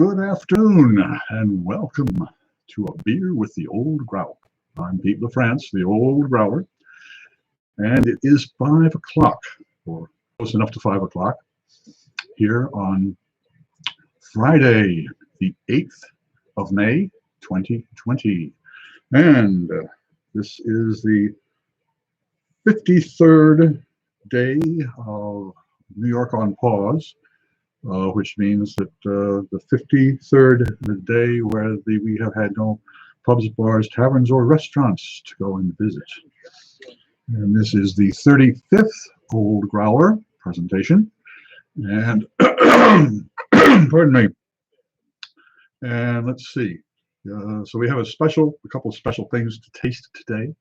Good afternoon and welcome to A Beer with the Old Growler. I'm Pete LaFrance, the Old Growler, and it is 5 o'clock, or close enough to 5 o'clock, here on Friday, the 8th of May, 2020. And this is the 53rd day of New York on pause. Which means that the 53rd day where we have had no pubs, bars, taverns, or restaurants to go and visit. And this is the 35th Old Growler presentation. And, pardon me. And let's see. So we have a couple of special things to taste today.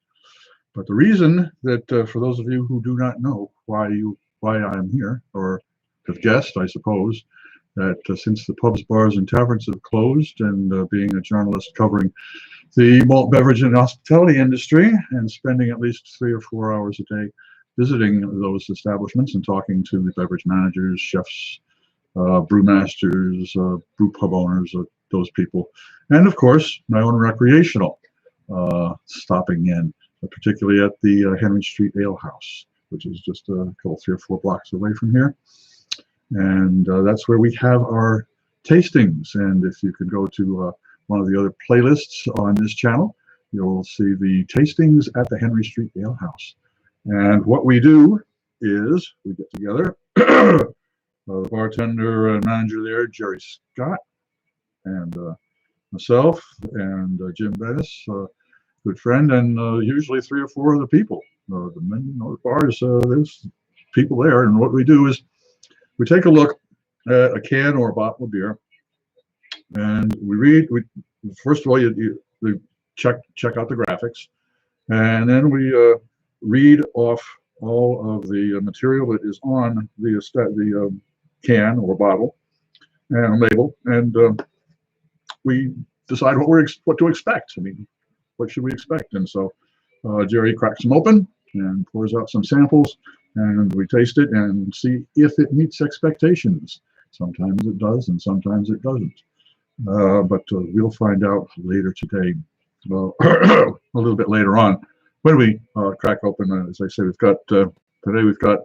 But the reason that, for those of you who do not know why I'm here, or have guessed, I suppose, that since the pubs, bars, and taverns have closed, and being a journalist covering the malt beverage and hospitality industry, and spending at least 3 or 4 hours a day visiting those establishments and talking to the beverage managers, chefs, brewmasters, brew pub owners, those people, and of course my own recreational stopping in, particularly at the Henry Street Ale House, which is just a couple, 3 or 4 blocks away from here. And that's where we have our tastings. And if you could go to one of the other playlists on this channel, you'll see the tastings at the Henry Street Ale House. And what we do is we get together, the bartender and manager there, Jerry Scott, and myself, and Jim Bettis, good friend, and usually 3 or 4 other people. The bars, there's people there, and what we do is we take a look at a can or a bottle of beer, and we read. First of all, we check out the graphics, and then we read off all of the material that is on the can or bottle and label, and we decide what to expect. I mean, what should we expect? And so Jerry cracks them open and pours out some samples, and we taste it and see if it meets expectations. Sometimes it does, and sometimes it doesn't. But we'll find out later today, a little bit later on, when we crack open. As I say, today we've got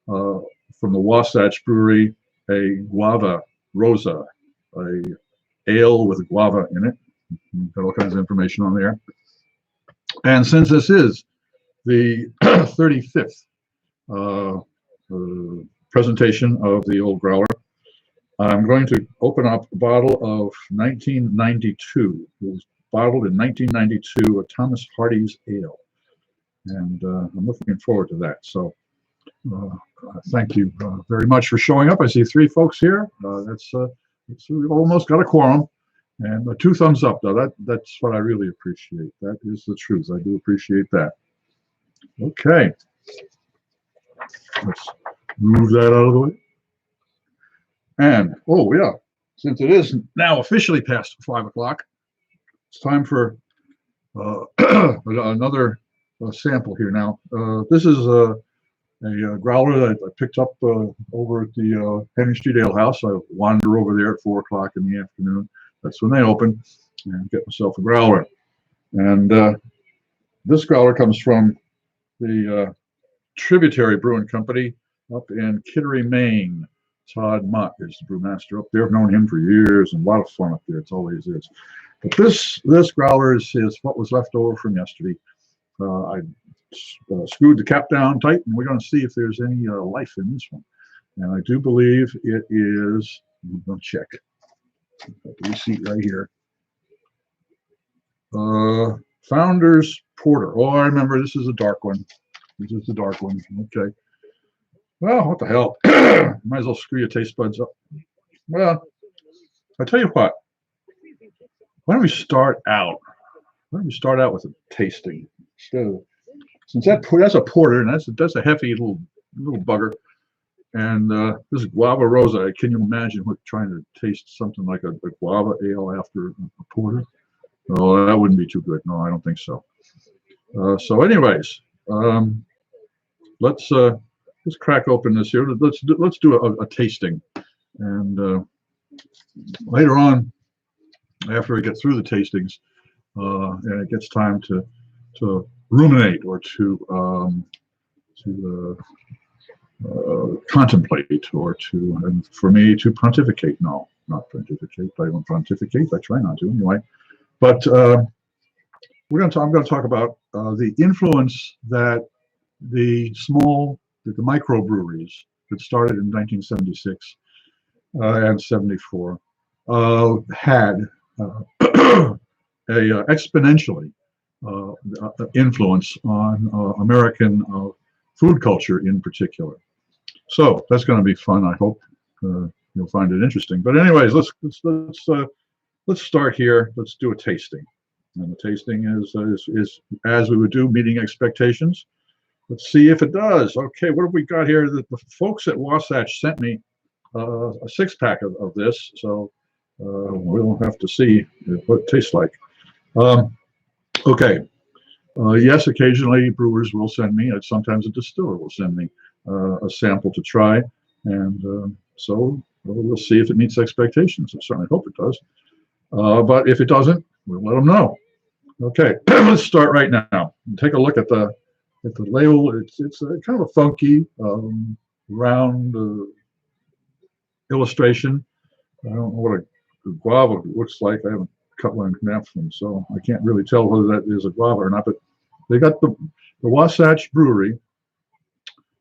from the Wasatch Brewery a Guava Rosa, a ale with guava in it. Got all kinds of information on there. And since this is the 35th presentation of the Old Growler, I'm going to open up a bottle of 1992. It was bottled in 1992, a Thomas Hardy's ale, and I'm looking forward to that. So thank you very much for showing up. I see 3 folks here. We've almost got a quorum, and 2 thumbs up, though. That's what I really appreciate. That is the truth. I do appreciate that. Okay. Let's move that out of the way. And, oh yeah, since it is now officially past 5 o'clock, it's time for another sample here now. This is a growler that I picked up over at the Henry Street Ale House. I wander over there at 4 o'clock in the afternoon. That's when they open, and get myself a growler. And this growler comes from the Tributary Brewing Company up in Kittery, Maine. Todd Mott is the brewmaster up there. I've known him for years, and a lot of fun up there. It always is. But this growler is what was left over from yesterday. I screwed the cap down tight, and we're going to see if there's any life in this one. And I do believe it is. I'm going to check. Got the receipt right here. Founders Porter. Oh, I remember. This is a dark one. This is the dark one. Okay. Well, what the hell? Might as well screw your taste buds up. Well, I tell you what. Why don't we start out? With a tasting? Since that's a porter, and that's a hefty little bugger. And this is Guava Rosa. Can you imagine trying to taste something like a guava ale after a porter? Oh, that wouldn't be too good. No, I don't think so. So, anyways, let's crack open this here. Let's do a tasting, and later on, after I get through the tastings, and it gets time to ruminate or to contemplate or and for me to pontificate. No, not pontificate. I don't pontificate. I try not to anyway. But I'm going to talk about the influence that the microbreweries that started in 1976 and 74 had a exponentially influence on American food culture in particular. So that's going to be fun. I hope you'll find it interesting. But anyways, let's start here. Let's do a tasting. And the tasting is as we would do, meeting expectations. Let's see if it does. Okay, what have we got here? The folks at Wasatch sent me a 6-pack of this, so we'll have to see what it tastes like. Okay. Yes, occasionally brewers will send me, sometimes a distiller will send me a sample to try, and so we'll see if it meets expectations. I certainly hope it does. But if it doesn't, we'll let them know. Okay, let's start right now. Take a look at the label. It's kind of a funky round illustration. I don't know what a guava looks like. I haven't cut one in half them, so I can't really tell whether that is a guava or not. But they got the Wasatch Brewery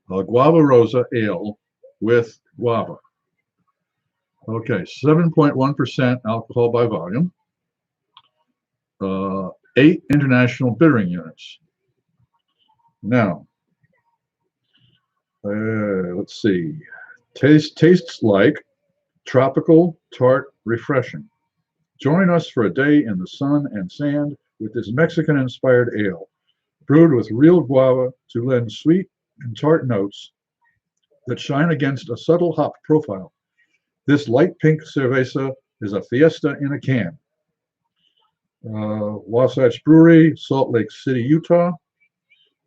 Guava Rosa Ale with guava. Okay, 7.1% alcohol by volume. 8 international bittering units. Now, let's see. Tastes like tropical, tart, refreshing. Join us for a day in the sun and sand with this Mexican-inspired ale, brewed with real guava to lend sweet and tart notes that shine against a subtle hop profile. This light pink cerveza is a fiesta in a can. Wasatch Brewery, Salt Lake City, Utah,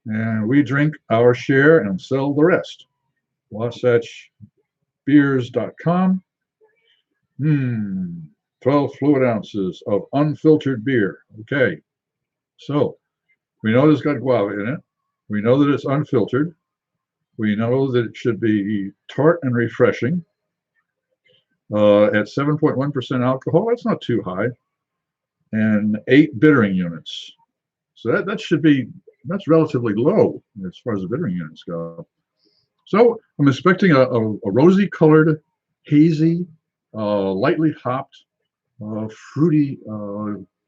and we drink our share and sell the rest. WasatchBeers.com. 12 fluid ounces of unfiltered beer. Okay, so we know it's got guava in it. We know that it's unfiltered. We know that it should be tart and refreshing. At 7.1% alcohol, that's not too high. And 8 bittering units. So that's relatively low as far as the bittering units go. So I'm expecting a rosy colored, hazy, lightly hopped, fruity,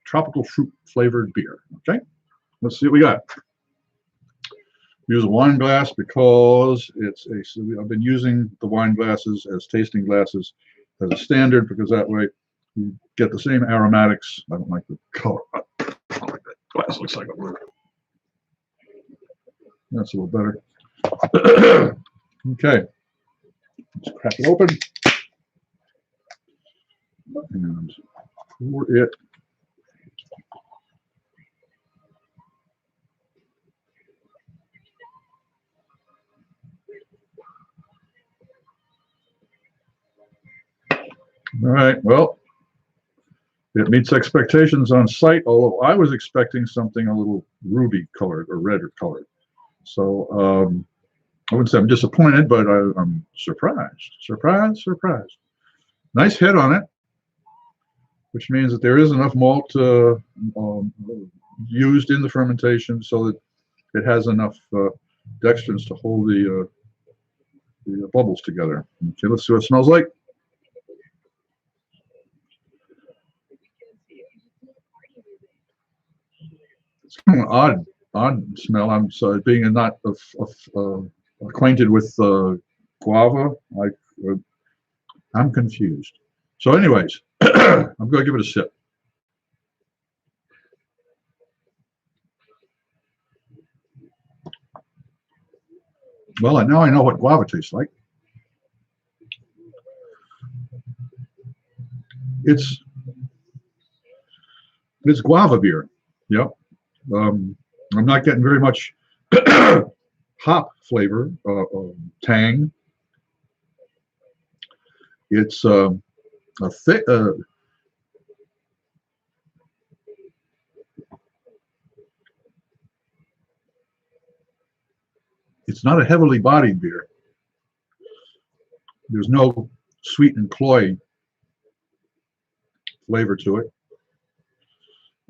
tropical fruit flavored beer. Okay, let's see what we got. Use a wine glass because I've been using the wine glasses as tasting glasses as a standard, because that way you get the same aromatics. I don't like the color. I don't like that glass. Looks like a word. That's a little better. Okay, let's crack it open and pour it. All right, well, it meets expectations on site, although I was expecting something a little ruby colored or redder colored. So I wouldn't say I'm disappointed, but I'm surprised. Surprised. Nice head on it, which means that there is enough malt used in the fermentation so that it has enough dextrins to hold the bubbles together. Okay, let's see what it smells like. It's kind of an odd smell. I'm sorry, being not acquainted with guava. I'm confused. So, anyways, I'm going to give it a sip. Well, now I know what guava tastes like. It's guava beer. Yep. I'm not getting very much hop flavor, tang. It's a thick. It's not a heavily bodied beer. There's no sweet and cloy flavor to it.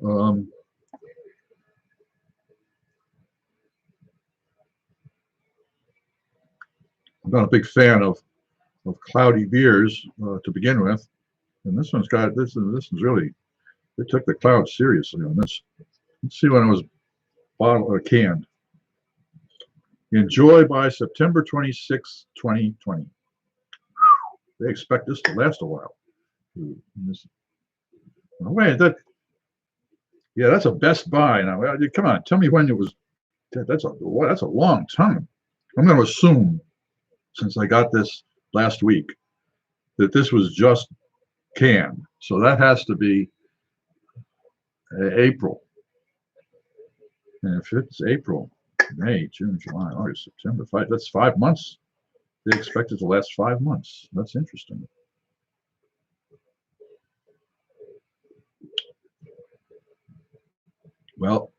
I'm not a big fan of cloudy beers to begin with, and this one's got this is really, they took the clouds seriously on this. Let's see when it was bottled or canned. Enjoy by September 26, 2020. They expect this to last a while. Wait, that's a Best Buy. Now, come on, tell me when it was. That's a long time. I'm going to assume, since I got this last week, that this was just canned. So that has to be April. And if it's April, May, June, July, August, September, that's 5 months. They expect it to last 5 months. That's interesting. Well,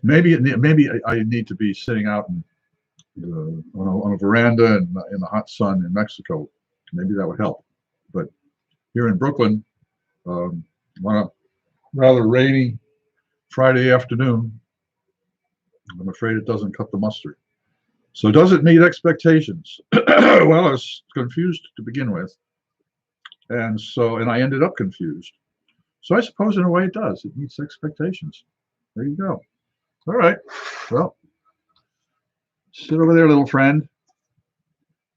maybe I need to be sitting out on a veranda in the hot sun in Mexico. Maybe that would help. But here in Brooklyn, on a rather rainy Friday afternoon, I'm afraid it doesn't cut the mustard. So does it meet expectations? Well, I was confused to begin with, and I ended up confused. So I suppose in a way it does. It meets expectations. There you go. All right. Well, sit over there, little friend.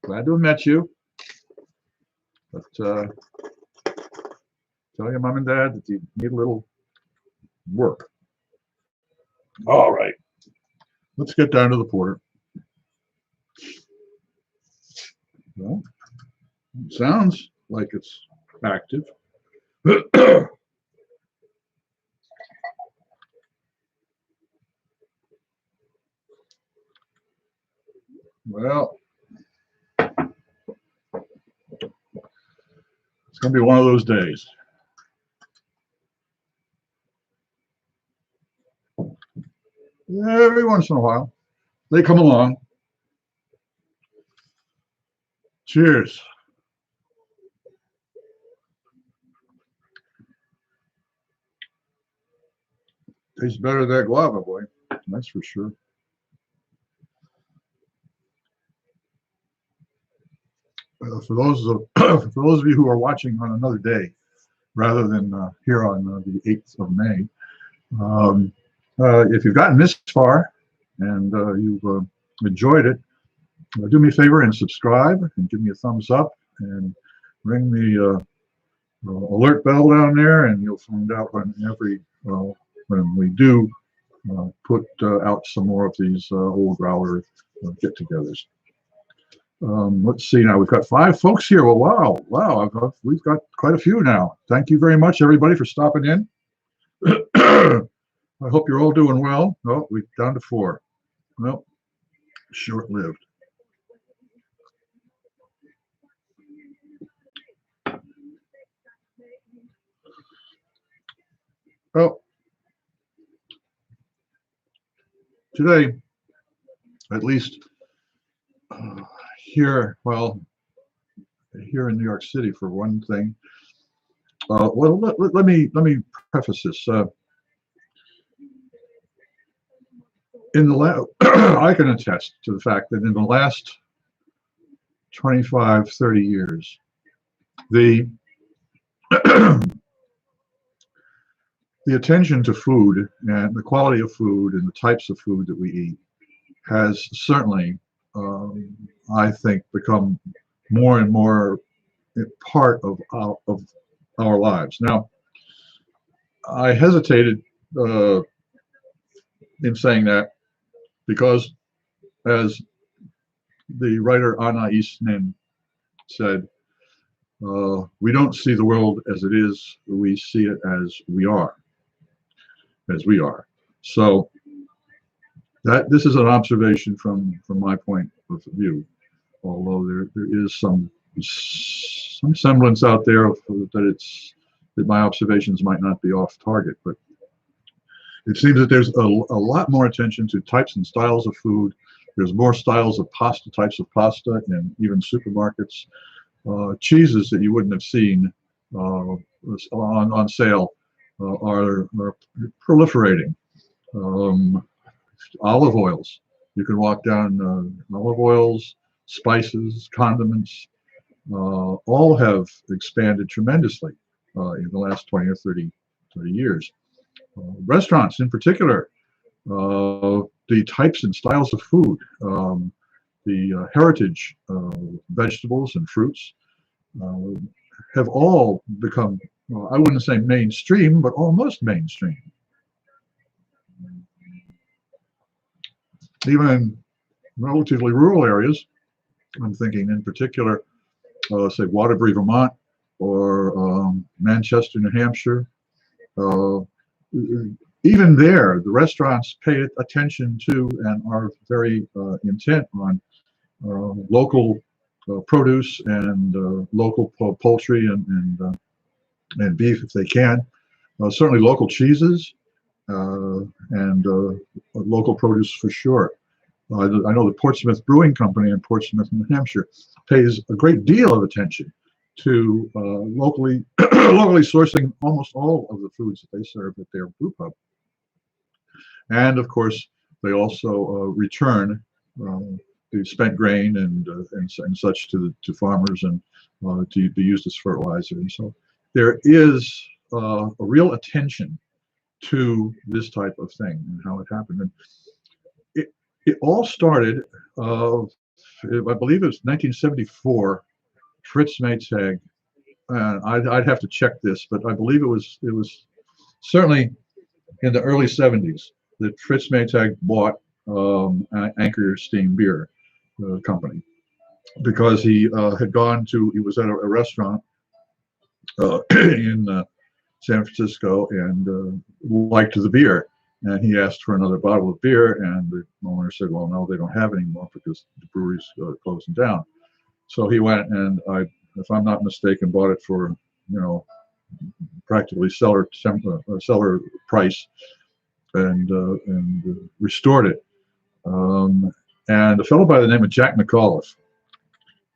Glad to have met you. But tell your mom and dad that you need a little work. All right. Let's get down to the porter. Well, it sounds like it's active. Well, it's going to be one of those days. Every once in a while, they come along. Cheers. Tastes better than that guava, boy. That's for sure. For those of you who are watching on another day, rather than here on the 8th of May, if you've gotten this far and you've enjoyed it, do me a favor and subscribe and give me a thumbs up and ring the alert bell down there, and you'll find out when we do put out some more of these Old Growler get-togethers. Let's see now. We've got 5 folks here. Well, wow. We've got quite a few now. Thank you very much, everybody, for stopping in. I hope you're all doing well. Oh, we're down to 4. Well, short-lived. Well, today, at least here in New York City, for one thing. Well, let me preface this. I can attest to the fact that in the last 25, 30 years, the attention to food and the quality of food and the types of food that we eat has certainly, I think, become more and more part of our lives. Now, I hesitated in saying that because, as the writer Anna Eastman said, we don't see the world as it is, we see it as we are. So this is an observation from my point of view. although there is some semblance out there of, that my observations might not be off target, but it seems that there's a lot more attention to types and styles of food. There's more styles of pasta, types of pasta in even supermarkets. Cheeses that you wouldn't have seen on sale are proliferating. Olive oils. You can walk down olive oils, spices, condiments, all have expanded tremendously in the last 20 or 30 years. Restaurants in particular, the types and styles of food, the heritage vegetables and fruits have all become, I wouldn't say mainstream, but almost mainstream. Even in relatively rural areas, I'm thinking in particular, say Waterbury, Vermont, or Manchester, New Hampshire. Even there, the restaurants pay attention to and are very intent on local produce and local poultry and beef if they can. Certainly local cheeses and local produce for sure. I know the Portsmouth Brewing Company in Portsmouth, New Hampshire, pays a great deal of attention to locally sourcing almost all of the foods that they serve at their brew pub. And of course, they also return the spent grain and such to farmers and to be used as fertilizer. And so there is a real attention to this type of thing and how it happened. And it all started, I believe it was 1974. Fritz Maytag, I'd have to check this, but I believe it was certainly in the early 70s that Fritz Maytag bought Anchor Steam Beer Company, because he was at a restaurant in San Francisco and liked the beer, and he asked for another bottle of beer, and the owner said, well, no, they don't have any more because the brewery's closing down. So he went and, if I'm not mistaken, bought it for, practically seller price, and restored it. And a fellow by the name of Jack McAuliffe,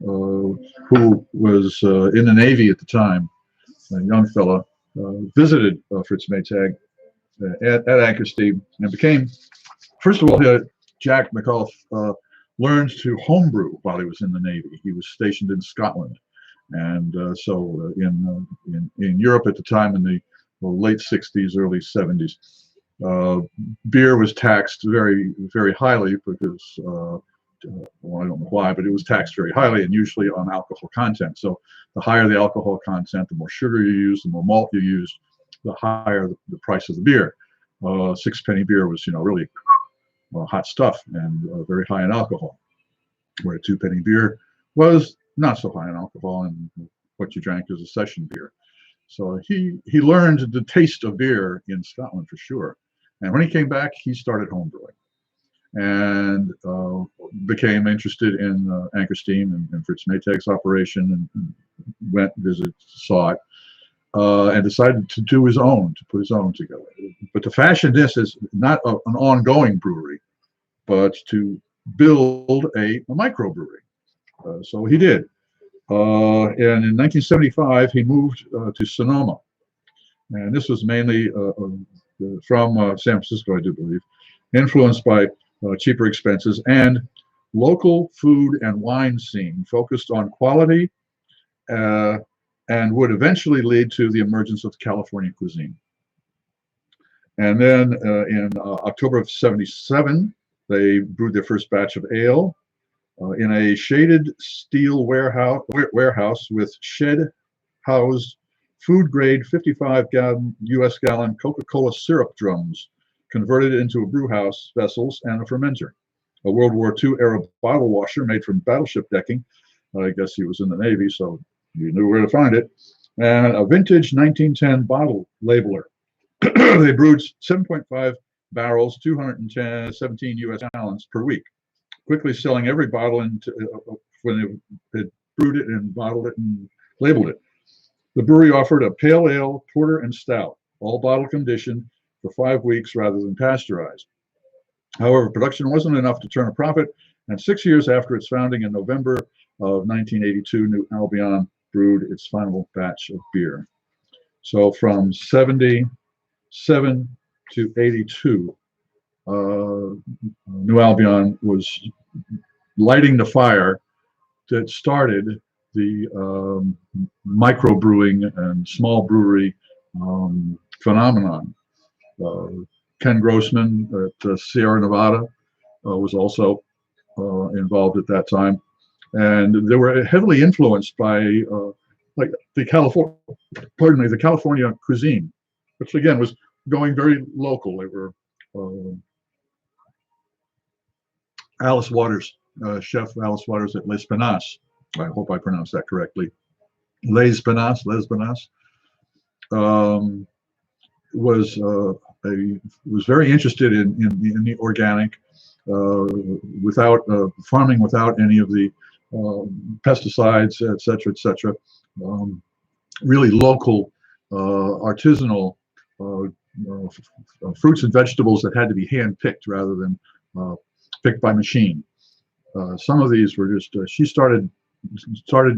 who was in the Navy at the time, a young fella, visited Fritz Maytag at Anchor Steam and became, first of all, Jack McAuliffe learned to homebrew while he was in the Navy. He was stationed in Scotland, and so in Europe at the time, in the late 60s, early 70s, beer was taxed very, very highly because, well, I don't know why, but it was taxed very highly, and usually on alcohol content. So the higher the alcohol content, the more sugar you use, the more malt you use, the higher the price of the beer. Six-penny beer was, really hot stuff and very high in alcohol, where a two-penny beer was not so high in alcohol, and what you drank was a session beer. So he learned the taste of beer in Scotland for sure. And when he came back, he started homebrewing and became interested in Anchor Steam and Fritz Maytag's operation, and went, visited, saw it, and decided to do his own, to put his own together. But to fashion this as not an ongoing brewery, but to build a microbrewery. So he did. And in 1975, he moved to Sonoma. And this was mainly from San Francisco, I do believe, influenced by cheaper expenses and local food and wine scene focused on quality, and would eventually lead to the emergence of California cuisine. And then in October of '77, they brewed their first batch of ale in a shaded steel warehouse with shed-housed food-grade 55-gallon U.S. gallon Coca-Cola syrup drums converted into a brew house vessels and a fermenter. A World War II era bottle washer made from battleship decking. I guess he was in the Navy, so you knew where to find it. And a vintage 1910 bottle labeler. They brewed 7.5 barrels, 217 U.S. gallons per week, quickly selling every bottle when they had brewed it and bottled it and labeled it. The brewery offered a pale ale, porter, and stout, all bottle conditioned for 5 weeks rather than pasteurized. However, production wasn't enough to turn a profit, and 6 years after its founding in November of 1982, New Albion brewed its final batch of beer. So from 77 to 82, New Albion was lighting the fire that started the microbrewing and small brewery phenomenon. Ken Grossman at Sierra Nevada was also involved at that time, and they were heavily influenced by like the California cuisine, which again was going very local. They were Alice Waters, Chef Alice Waters at Les Penas. I hope I pronounced that correctly. Les Penas was very interested in the organic, without farming without any of the pesticides, et cetera. Really local, artisanal fruits and vegetables that had to be hand picked rather than picked by machine. Some of these were just she started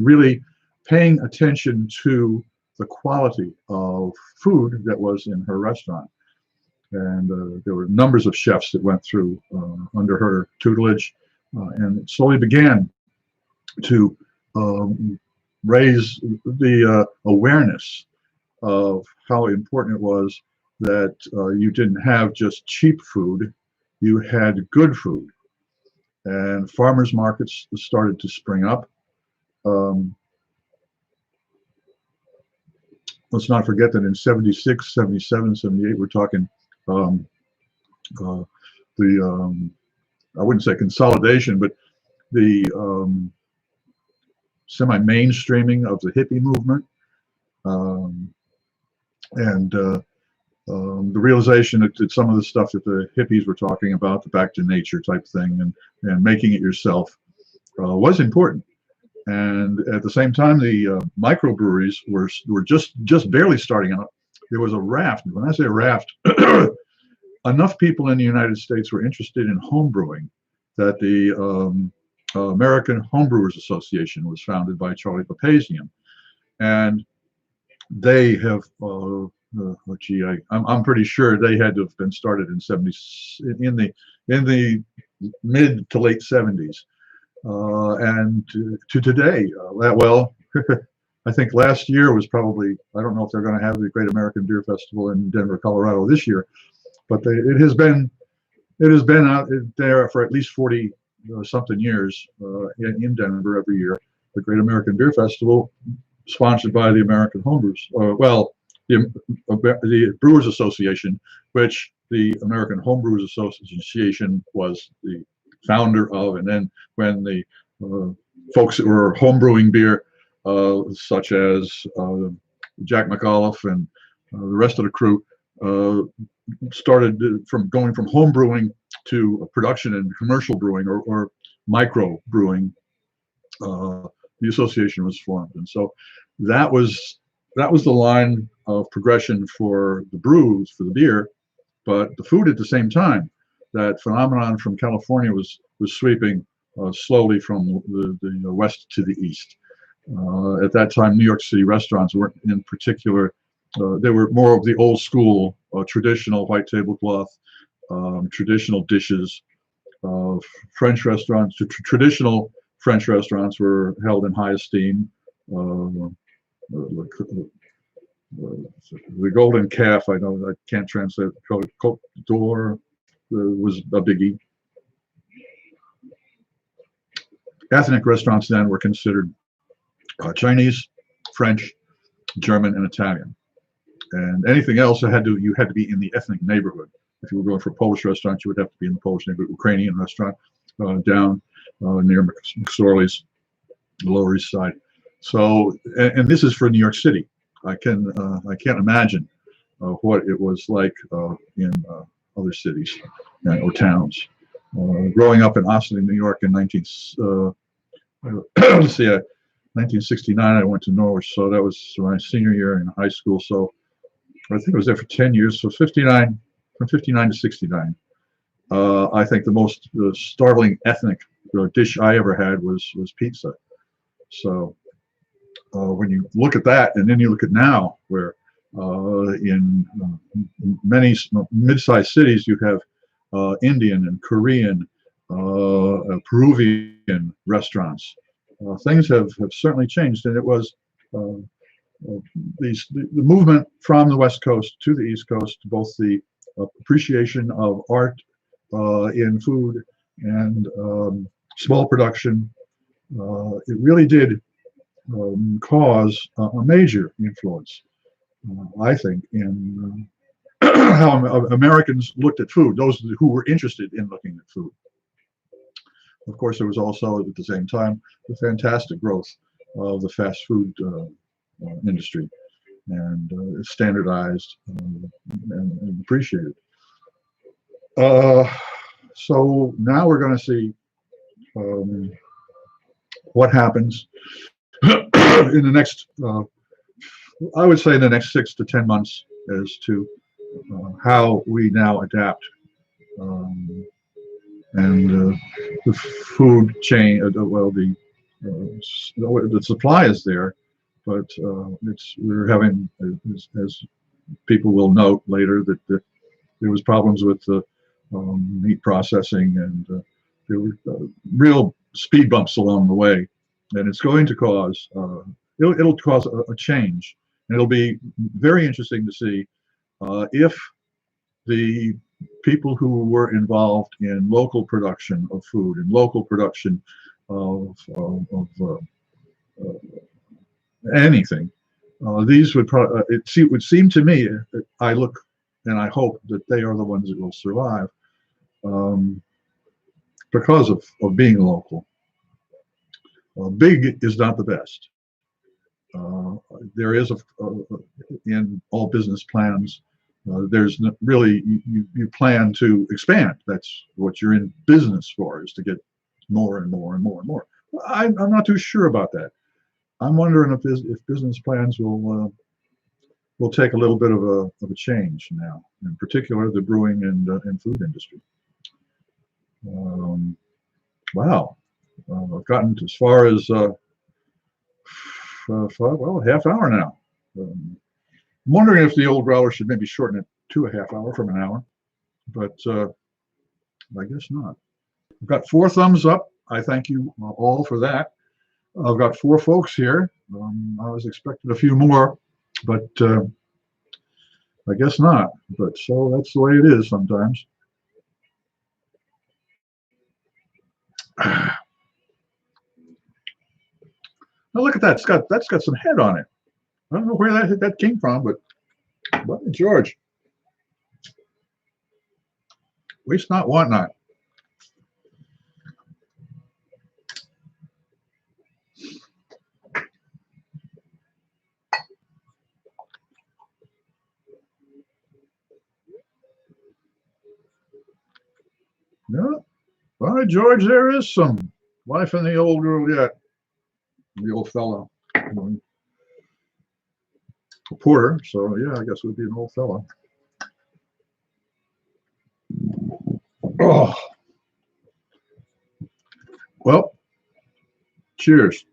really paying attention to the quality of food that was in her restaurant. And there were numbers of chefs that went through under her tutelage, and it slowly began to raise the awareness of how important it was that you didn't have just cheap food, you had good food. And farmers markets started to spring up. Let's not forget that in 76, 77, 78, we're talking I wouldn't say consolidation, but the semi-mainstreaming of the hippie movement, and the realization that some of the stuff that the hippies were talking about, the back to nature type thing, and making it yourself, was important. And at the same time, the microbreweries were just barely starting out. There was a raft. When I say a raft, enough people in the United States were interested in home brewing that the American Homebrewers Association was founded by Charlie Papazian, and they have. I'm pretty sure they had to have been started in in the mid to late 70s, and to today. Well, I think last year was probably. I don't know if they're going to have the Great American Beer Festival in Denver, Colorado this year, but it has been out there for at least 40 something years in Denver every year. The Great American Beer Festival, sponsored by the American Homebrewers. The Brewers Association, which the American Homebrewers Association was the founder of, and then when the folks that were homebrewing beer, such as Jack McAuliffe and the rest of the crew, started going from home brewing to production and commercial brewing or micro brewing, the association was formed. And so that was the line of progression for the brews, for the beer, but the food at the same time. That phenomenon from California was sweeping slowly from the west to the east. At that time, New York City restaurants weren't in particular. They were more of the old school, traditional white tablecloth, traditional dishes. French restaurants, traditional French restaurants were held in high esteem. The Golden Calf, I know I can't translate. Côte d'Or was a biggie. Ethnic restaurants then were considered Chinese, French, German, and Italian. And anything else you had to be in the ethnic neighborhood. If you were going for a Polish restaurant, you would have to be in the Polish neighborhood. Ukrainian restaurant down near McSorley's, the Lower East Side. So, and this is for New York City. I can't imagine what it was like in other cities or towns. Growing up in Austin, New York, in let's see, 1969 I went to Norwich, so that was my senior year in high school. So I think I was there for 10 years. So 59, from 59 to 69. I think the most startling ethnic dish I ever had was pizza. So when you look at that, and then you look at now, where in many mid-sized cities you have Indian and Korean, Peruvian restaurants. Things have certainly changed, and it was the movement from the West Coast to the East Coast, both the appreciation of art in food and small production. It really did cause a major influence, I think, in how Americans looked at food, those who were interested in looking at food. Of course, there was also, at the same time, the fantastic growth of the fast food industry, and standardized and appreciated. So now we're going to see what happens in the next, I would say, in the next 6 to 10 months, as to how we now adapt, and the food chain. Well, the supply is there, but we're having, as people will note later, that there was problems with the meat processing, and there were real speed bumps along the way, and it's going to cause it'll cause a change, and it'll be very interesting to see if the people who were involved in local production of food and local production of anything, these would it would seem to me, I look and I hope that they are the ones that will survive, because of being local. Big is not the best. There is in all business plans, there's really, you plan to expand. That's what you're in business for, is to get more and more and more and more. I'm not too sure about that. I'm wondering if business plans will take a little bit of a change now, in particular the brewing and food industry. Wow, I've gotten as far as well, a half hour now. I'm wondering if the Old Growler should maybe shorten it to a half hour from an hour, but I guess not. I've got 4 thumbs up. I thank you all for that. I've got 4 folks here. I was expecting a few more, but I guess not. But so that's the way it is sometimes. Now look at that. That's got some head on it. I don't know where that came from, but George, waste not, want not. Yeah. All right, George, there is some life in the old girl yet. The old fella. A porter, so yeah, I guess it would be an old fella. Oh. Well, cheers.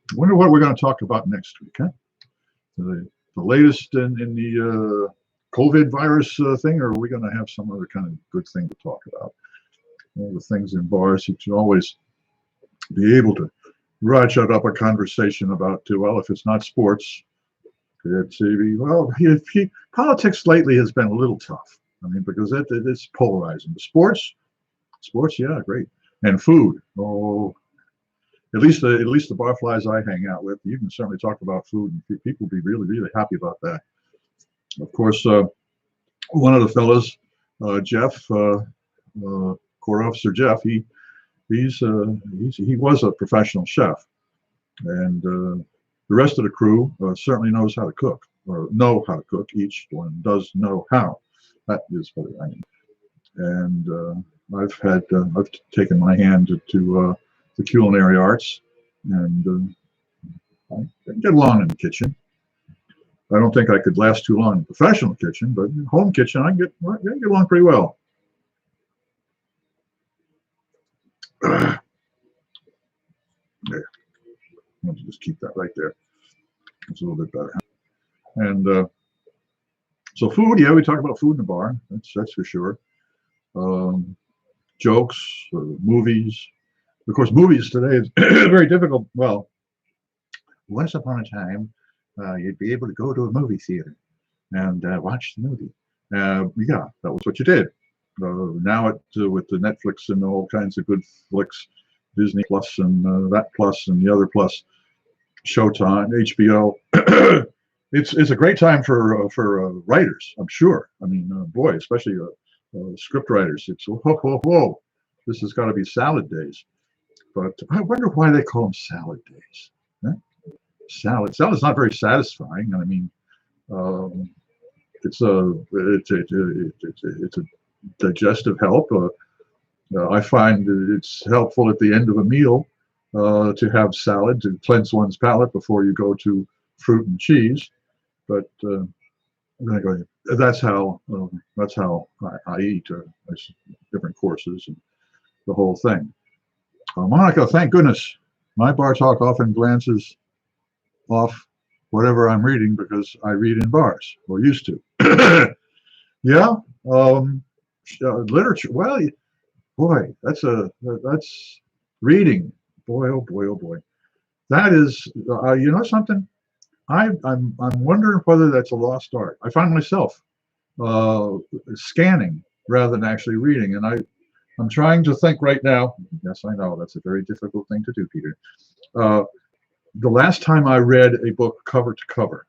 I wonder what we're going to talk about next week, huh? The latest in the COVID virus thing, or are we going to have some other kind of good thing to talk about? All the things in bars, you should always be able to ratchet up a conversation about, well, if it's not sports, it's well, politics lately has been a little tough. I mean, because it's polarizing. Sports, yeah, great, and food. Oh, at least the barflies I hang out with, you can certainly talk about food, and people will be really, really happy about that. Of course, one of the fellas, Jeff, Corps Officer Jeff, he was a professional chef, and the rest of the crew certainly knows how to cook. or know how to cook. Each one does know how. That is what I mean. And I've taken my hand to the culinary arts, and I get along in the kitchen. I don't think I could last too long in the professional kitchen, but in the home kitchen, I get along pretty well. There. Let's just keep that right there. It's a little bit better. And so food, yeah, we talk about food in the bar. That's for sure. Jokes, movies. Of course, movies today is very difficult. Well, once upon a time, you'd be able to go to a movie theater and watch the movie. Yeah, that was what you did. Now with the Netflix and all kinds of good flicks, Disney Plus and that Plus and the other Plus, Showtime, HBO. It's a great time for writers, I'm sure. I mean, boy, especially script writers. It's whoa, this has got to be salad days. But I wonder why they call them salad days. Huh? Salad's not very satisfying. I mean, it's a digestive help. I find it's helpful at the end of a meal to have salad to cleanse one's palate before you go to fruit and cheese. But that's how I eat different courses and the whole thing. Monica, thank goodness, my bar talk often glances off whatever I'm reading because I read in bars, or used to. Yeah, literature. Well, boy, that's reading. Boy, oh boy, oh boy. That is, you know something? I'm wondering whether that's a lost art. I find myself scanning rather than actually reading, and I'm trying to think right now. Yes, I know that's a very difficult thing to do, Peter. The last time I read a book cover to cover,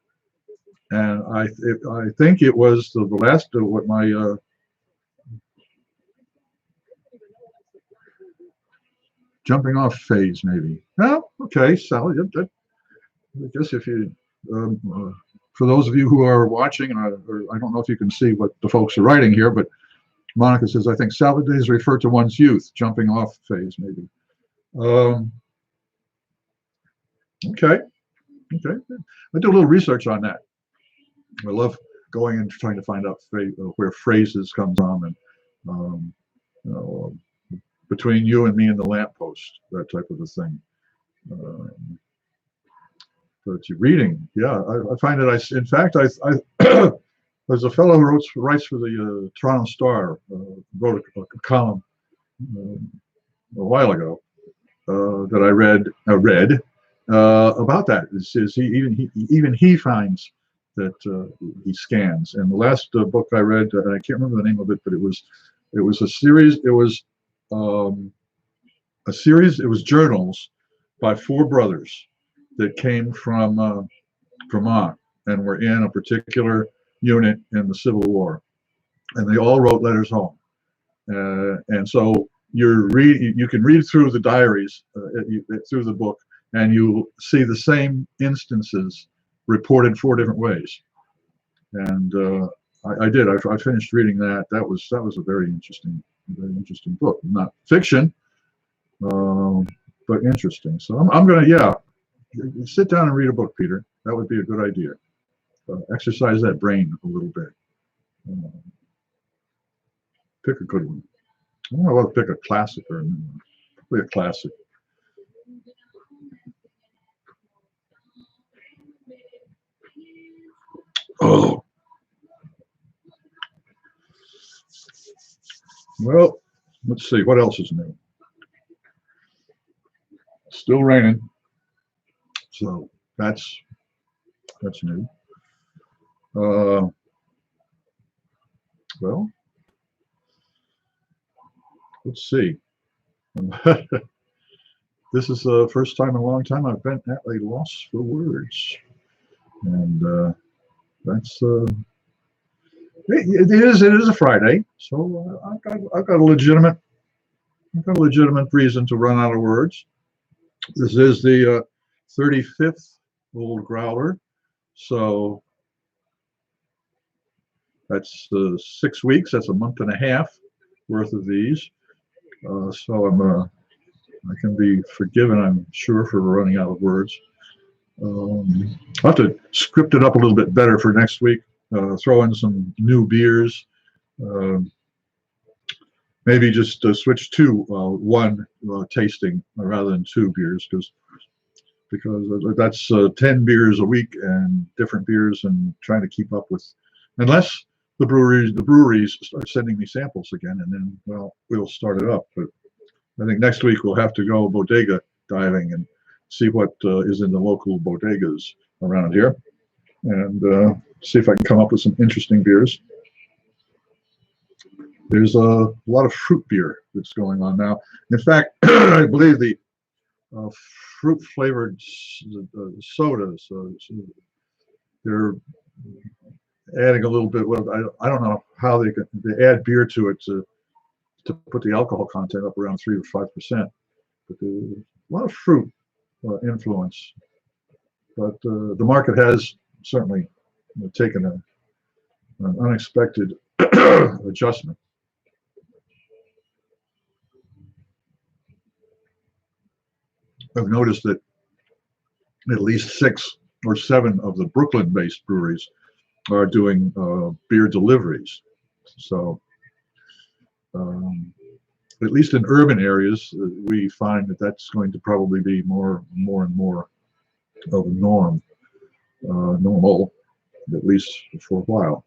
and I think it was the last what my jumping off phase, maybe. Oh, okay, Sally. I guess if you, for those of you who are watching, or I don't know if you can see what the folks are writing here, but Monica says, I think salad days refer to one's youth, jumping off phase, maybe. Okay. I do a little research on that. I love going and trying to find out where phrases come from, and you know, between you and me and the lamppost, that type of a thing. But reading, yeah, I find that in fact, there's a fellow who writes for the Toronto Star, wrote a column a while ago that I read about that. Even he finds that he scans. And the last book I read, and I can't remember the name of it, but it was a series. It was a series. It was journals by four brothers that came from Vermont and were in a particular unit in the Civil War, and they all wrote letters home. And so you can read through the diaries through the book, and you see the same instances reported four different ways. And I did. I finished reading that. That was a very interesting book. Not fiction, but interesting. So I'm gonna sit down and read a book, Peter. That would be a good idea. Exercise that brain a little bit. Pick a good one. I don't know whether to pick a classic or probably a classic. Oh. Well, let's see. What else is new? It's still raining. So that's new. Well, let's see. This is the first time in a long time I've been at a loss for words, and that's it is a Friday, so I've got a legitimate reason to run out of words. This is the 35th Old Growler, so That's 6 weeks. That's a month and a half worth of these. So I can be forgiven, I'm sure, for running out of words. I'll have to script it up a little bit better for next week. Throw in some new beers. Maybe just switch to one tasting rather than 2 beers, because that's 10 beers a week and different beers, and trying to keep up with, unless the breweries start sending me samples again, and then, well, we'll start it up. But I think next week we'll have to go bodega diving and see what is in the local bodegas around here, and see if I can come up with some interesting beers. There's a lot of fruit beer that's going on now. In fact, I believe the fruit-flavored sodas, they're adding a little bit. Well, I don't know how they add beer to it to put the alcohol content up around 3 or 5%. But there's a lot of fruit influence. But the market has certainly taken an unexpected adjustment. I've noticed that at least 6 or 7 of the Brooklyn-based breweries are doing beer deliveries. So at least in urban areas, we find that that's going to probably be more and more of a normal, at least for a while.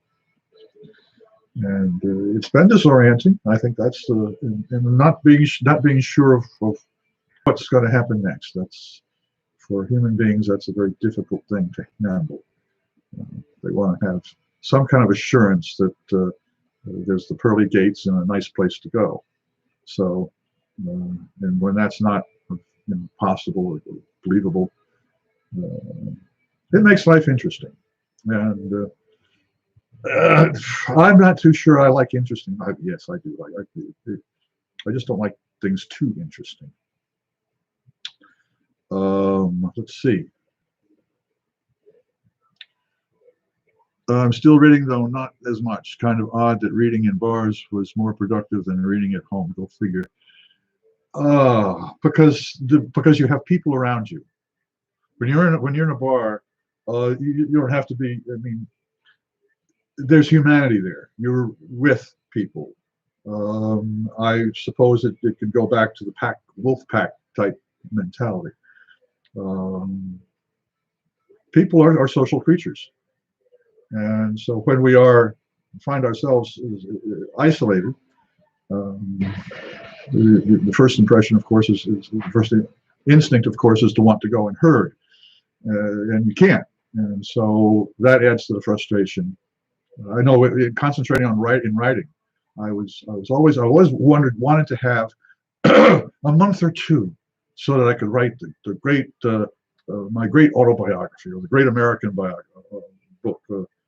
And it's been disorienting. I think that's and not being sure of what's going to happen next. That's, for human beings, that's a very difficult thing to handle. They want to have some kind of assurance that there's the pearly gates and a nice place to go. So, and when that's not possible or believable, it makes life interesting. And I'm not too sure I like interesting. Yes, I do. I just don't like things too interesting. Let's see. I'm still reading, though not as much. Kind of odd that reading in bars was more productive than reading at home. Go figure. Because you have people around you. When you're in a bar, you don't have to be. I mean, there's humanity there. You're with people. I suppose it could go back to the wolf pack type mentality. People are social creatures. And so when we find ourselves isolated, the first impression, of course, is the first instinct, of course, is to want to go and herd, and you can't. And so that adds to the frustration. I know concentrating on writing. I always wanted to have a month or 2 so that I could write the great my great autobiography, or the great American book.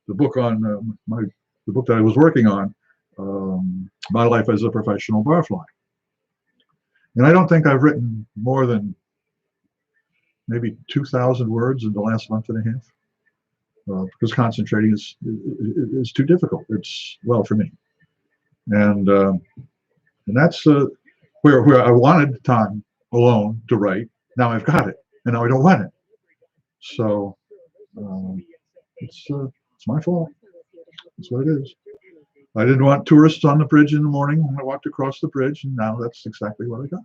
The book on the book that I was working on, My Life as a Professional Barfly. And I don't think I've written more than maybe 2,000 words in the last month and a half, because concentrating is too difficult. It's, well, for me, and that's where I wanted time alone to write. Now I've got it, and now I don't want it. So it's my fault. That's what it is. I didn't want tourists on the bridge in the morning when I walked across the bridge, and now that's exactly what I got.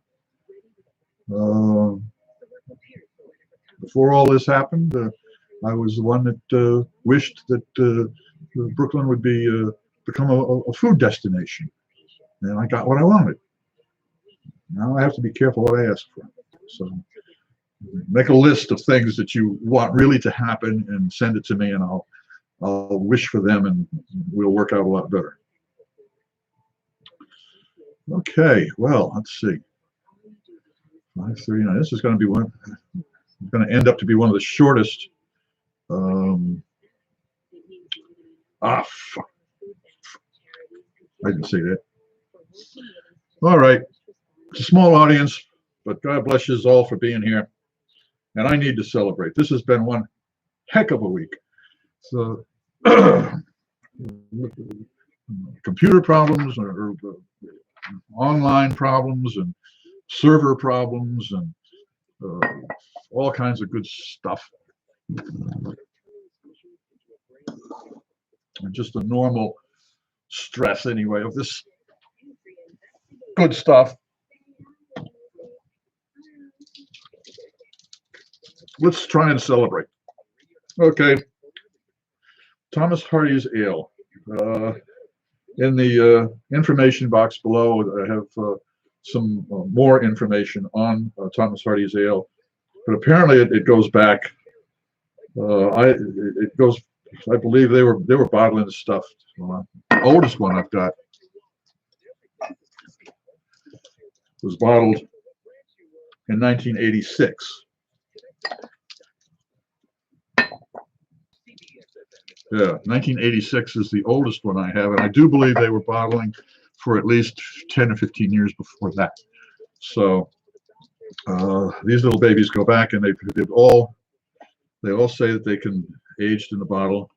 Before all this happened, I was the one that wished that Brooklyn would become a food destination, and I got what I wanted. Now I have to be careful what I ask for. So make a list of things that you want really to happen and send it to me, and I'll wish for them, and we'll work out a lot better. Okay, well, let's see. 5:39. This is going to be going to end up to be one of the shortest. Fuck. I didn't say that. All right. It's a small audience, but God bless you all for being here. And I need to celebrate. This has been one heck of a week. So computer problems or online problems and server problems and all kinds of good stuff. And just the normal stress anyway of this good stuff. Let's try and celebrate. Okay, Thomas Hardy's Ale. In the information box below, I have some more information on Thomas Hardy's Ale, but apparently it goes back. I believe they were bottling this stuff. The oldest one I've got was bottled in 1986. Yeah, 1986 is the oldest one I have, and I do believe they were bottling for at least 10 or 15 years before that. So these little babies go back, and they all say that they can aged in the bottle.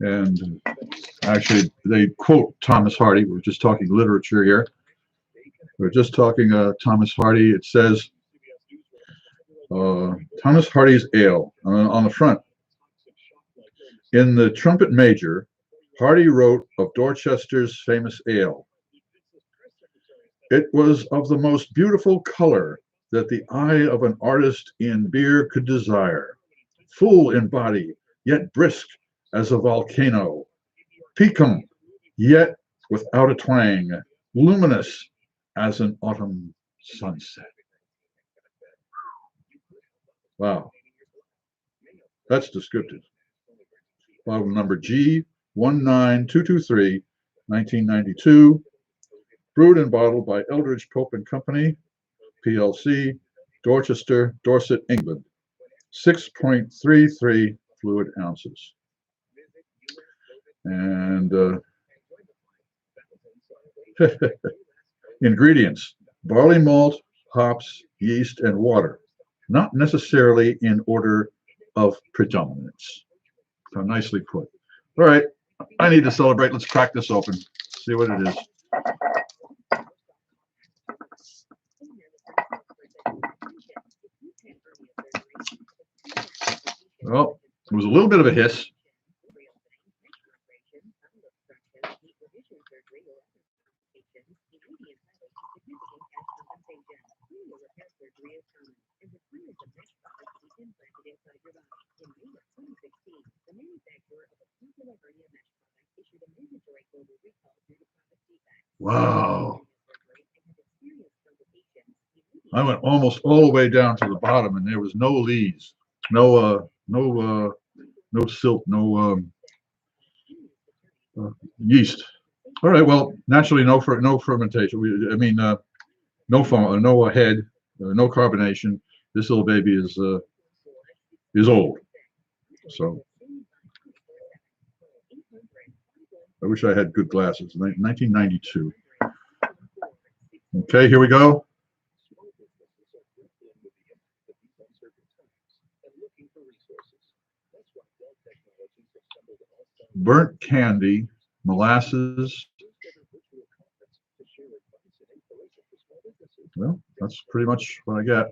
And actually, they quote Thomas Hardy. We're just talking literature here. We're just talking Thomas Hardy. It says Thomas Hardy's Ale on the front. In the Trumpet Major, Hardy wrote of Dorchester's famous ale. It was of the most beautiful color that the eye of an artist in beer could desire, full in body, yet brisk as a volcano, piquant, yet without a twang, luminous as an autumn sunset. Wow, that's descriptive. Bottle number G19223, 1992, brewed and bottled by Eldridge Pope and Company, PLC, Dorchester, Dorset, England. 6.33 fluid ounces. And ingredients: barley malt, hops, yeast, and water. Not necessarily in order of predominance. How nicely put. All right, I need to celebrate. Let's crack this open, see what it is. Well, it was a little bit of a hiss. Wow. I went almost all the way down to the bottom, and there was no lees, no silt, no yeast. All right. Well, naturally, no fermentation. No head, no carbonation. This little baby is old. So I wish I had good glasses. 1992. Okay, here we go. Burnt candy, molasses. Well, that's pretty much what I got.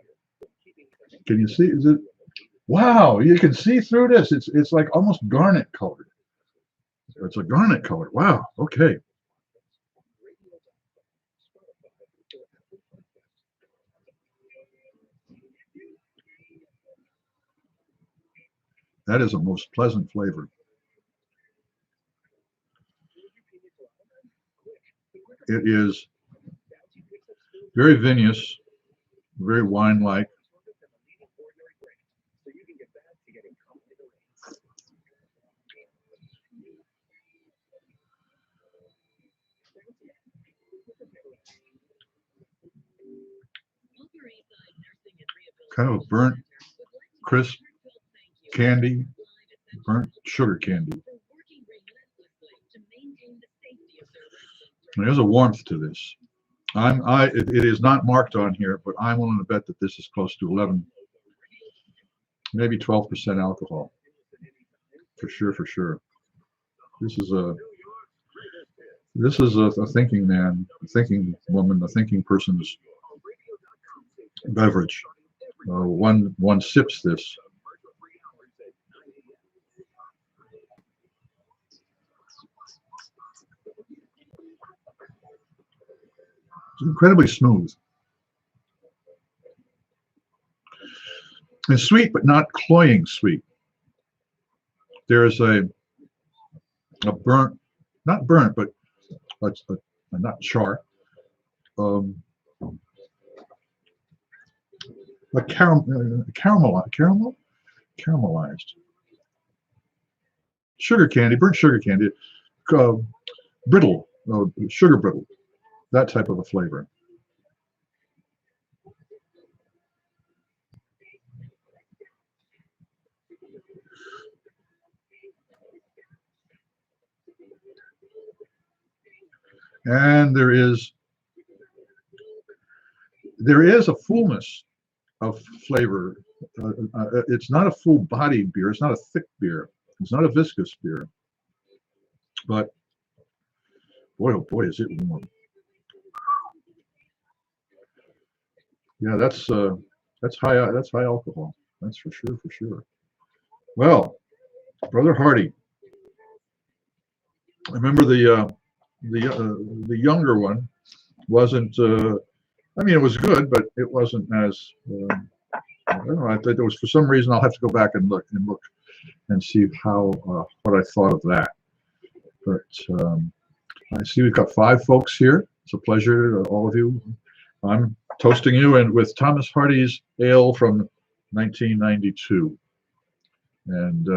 Can you see? Is it? Wow, you can see through this. It's like almost garnet colored. It's a garnet color. Wow. Okay. That is a most pleasant flavor. It is very vinous, very wine-like. Kind of a burnt, crisp candy, burnt sugar candy. There's a warmth to this. It is not marked on here, but I'm willing to bet that this is close to 11 maybe 12% alcohol. For sure, for sure. This is a thinking man, a thinking woman, a thinking person's beverage. One sips this. It's incredibly smooth. It's sweet, but not cloying sweet. There's a burnt, not burnt, but not char. A caramelized sugar candy, burnt sugar candy, brittle, sugar brittle, that type of a flavor. And there is a fullness of flavor. It's not a full-bodied beer. It's not a thick beer. It's not a viscous beer. But boy, oh boy, is it warm! Yeah, that's high alcohol. That's for sure, for sure. Well, Brother Hardy. I remember the younger one wasn't. I mean, it was good, but it wasn't as. I don't know. I think there was, for some reason, I'll have to go back and look and see how what I thought of that. But I see we've got 5 folks here. It's a pleasure, all of you. I'm toasting you and with Thomas Hardy's ale from 1992, and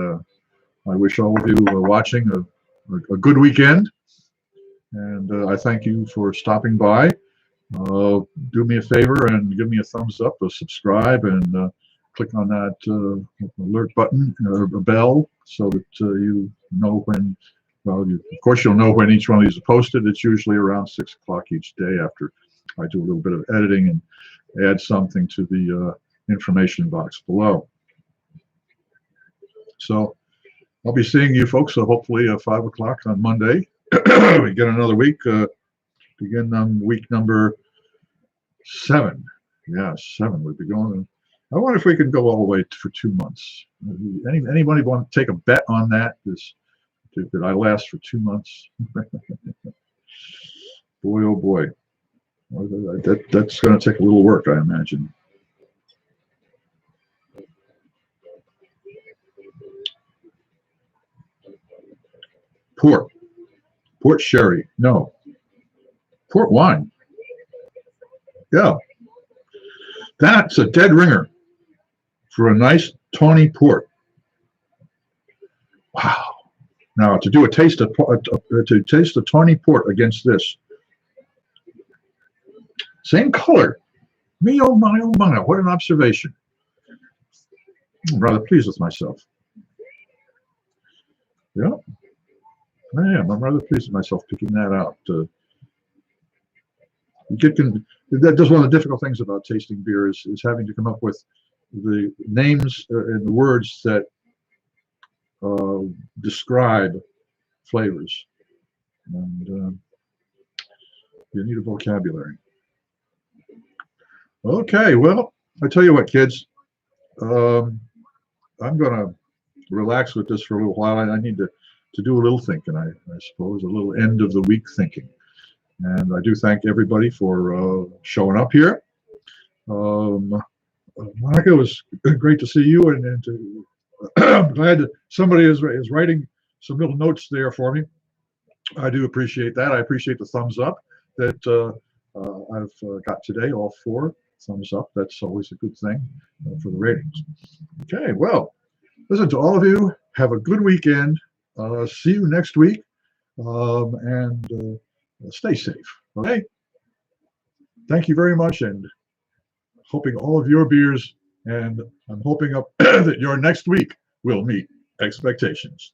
I wish all of you watching a good weekend. And I thank you for stopping by. Do me a favor and give me a thumbs up, or subscribe, and click on that alert button or bell so that you know when. Well, of course, you'll know when each one of these is posted. It's usually around 6 o'clock each day after I do a little bit of editing and add something to the information box below. So I'll be seeing you folks hopefully at 5 o'clock on Monday. We get another week. Begin on week number 7. Yeah, 7. We'll be going. I wonder if we can go all the way for 2 months. Anybody want to take a bet on that? Did I last for 2 months? Boy, oh boy. That's going to take a little work, I imagine. Port sherry. No. Port wine. Yeah. That's a dead ringer for a nice tawny port. Wow. Now to do a taste of a tawny port against this. Same color. Me, oh my, what an observation. I'm rather pleased with myself. Yeah. I am. I'm rather pleased with myself picking that out. That's one of the difficult things about tasting beer is having to come up with the names and the words that describe flavors. And you need a vocabulary. Okay, well, I tell you what, kids. I'm going to relax with this for a little while. I need to do a little thinking, I suppose, a little end of the week thinking. And I do thank everybody for showing up here. Monica, it was great to see you, and I'm glad that somebody is writing some little notes there for me. I do appreciate that. I appreciate the thumbs up that I've got today, all 4 thumbs up. That's always a good thing for the ratings. Okay, well, listen, to all of you, have a good weekend. See you next week, and stay safe. Okay? Thank you very much, and hoping all of your beers, and I'm hoping up that your next week will meet expectations.